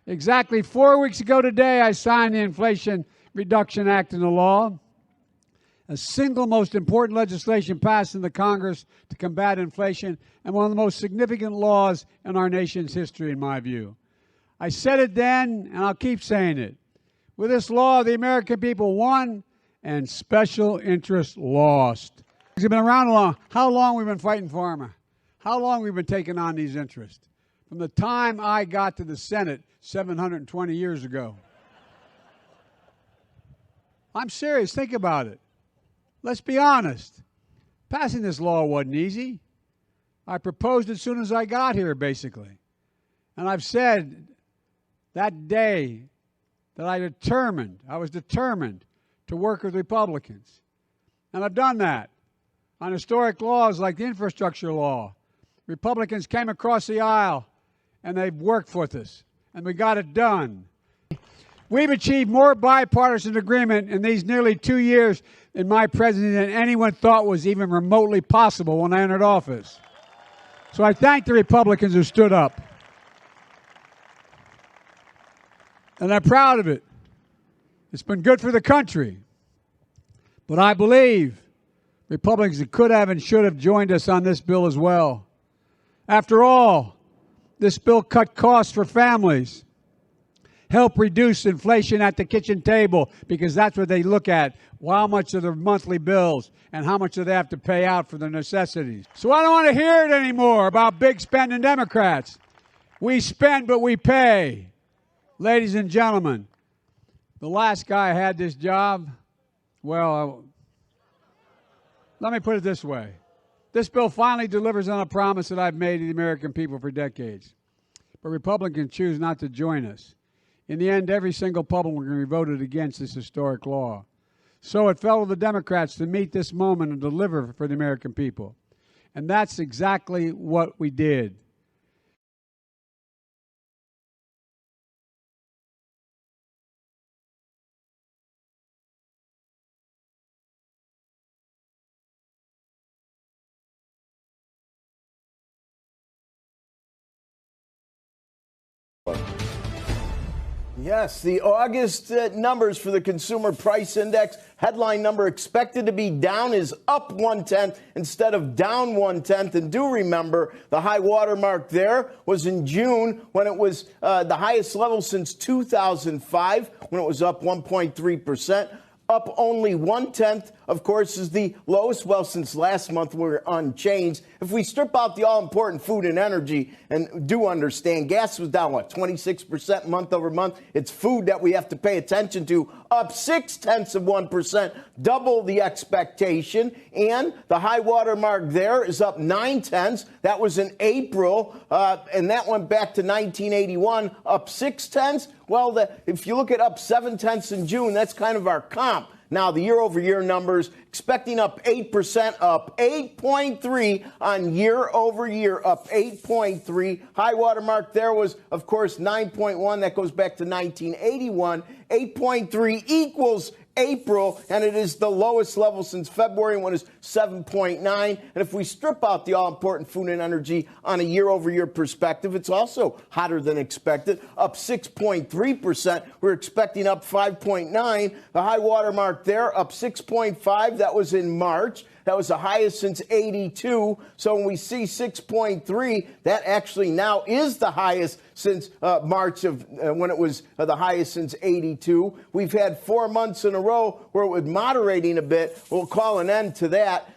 Exactly 4 weeks ago today, I signed the Inflation Reduction Act into law, a single most important legislation passed in the Congress to combat inflation and one of the most significant laws in our nation's history, in my view. I said it then, and I'll keep saying it. With this law, the American people won and special interests lost. We've been around long. How long we've been fighting for them? How long we've been taking on these interests? From the time I got to the Senate 720 years ago. I'm serious. Think about it. Let's be honest. Passing this law wasn't easy. I proposed it as soon as I got here, basically. And I've said that day that I was determined to work with Republicans. And I've done that on historic laws like the infrastructure law. Republicans came across the aisle and they've worked with us, and we got it done. We've achieved more bipartisan agreement in these nearly 2 years in my presidency than anyone thought was even remotely possible when I entered office. So I thank the Republicans who stood up. And I'm proud of it. It's been good for the country. But I believe Republicans that could have and should have joined us on this bill as well. After all, this bill cut costs for families, help reduce inflation at the kitchen table, because that's what they look at, how much of their monthly bills and how much do they have to pay out for their necessities. So I don't want to hear it anymore about big spending Democrats. We spend, but we pay. Ladies and gentlemen, the last guy had this job, well, let me put it this way. This bill finally delivers on a promise that I've made to the American people for decades. But Republicans choose not to join us. In the end, every single Republican voted against this historic law. So it fell to the Democrats to meet this moment and deliver for the American people. And that's exactly what we did. Yes, the August numbers for the Consumer Price Index, headline number expected to be down is up 1/10 instead of down 1/10. And do remember, the high water mark there was in June when it was the highest level since 2005, when it was up 1.3%. Up only 1/10, of course, is the lowest. Well, since last month, we're unchanged. If we strip out the all-important food and energy, and do understand, gas was down, 26% month over month. It's food that we have to pay attention to, up 0.6%, double the expectation. And the high water mark there is up 0.9. That was in April, and that went back to 1981, up 0.6. Well, if you look at up 0.7 in June, that's kind of our comp. Now, the year-over-year numbers, expecting up 8%, up 8.3 on year-over-year, up 8.3. High water mark there was, of course, 9.1. That goes back to 1981. 8.3 equals April, and it is the lowest level since February, when it was 7.9. And if we strip out the all-important food and energy on a year-over-year perspective, it's also hotter than expected, up 6.3%. We're expecting up 5.9. The high water mark there, up 6.5. That was in March. That was the highest since 82. So when we see 6.3, that actually now is the highest since March of when it was the highest since 82. We've had 4 months in a row where it was moderating a bit. We'll call an end to that.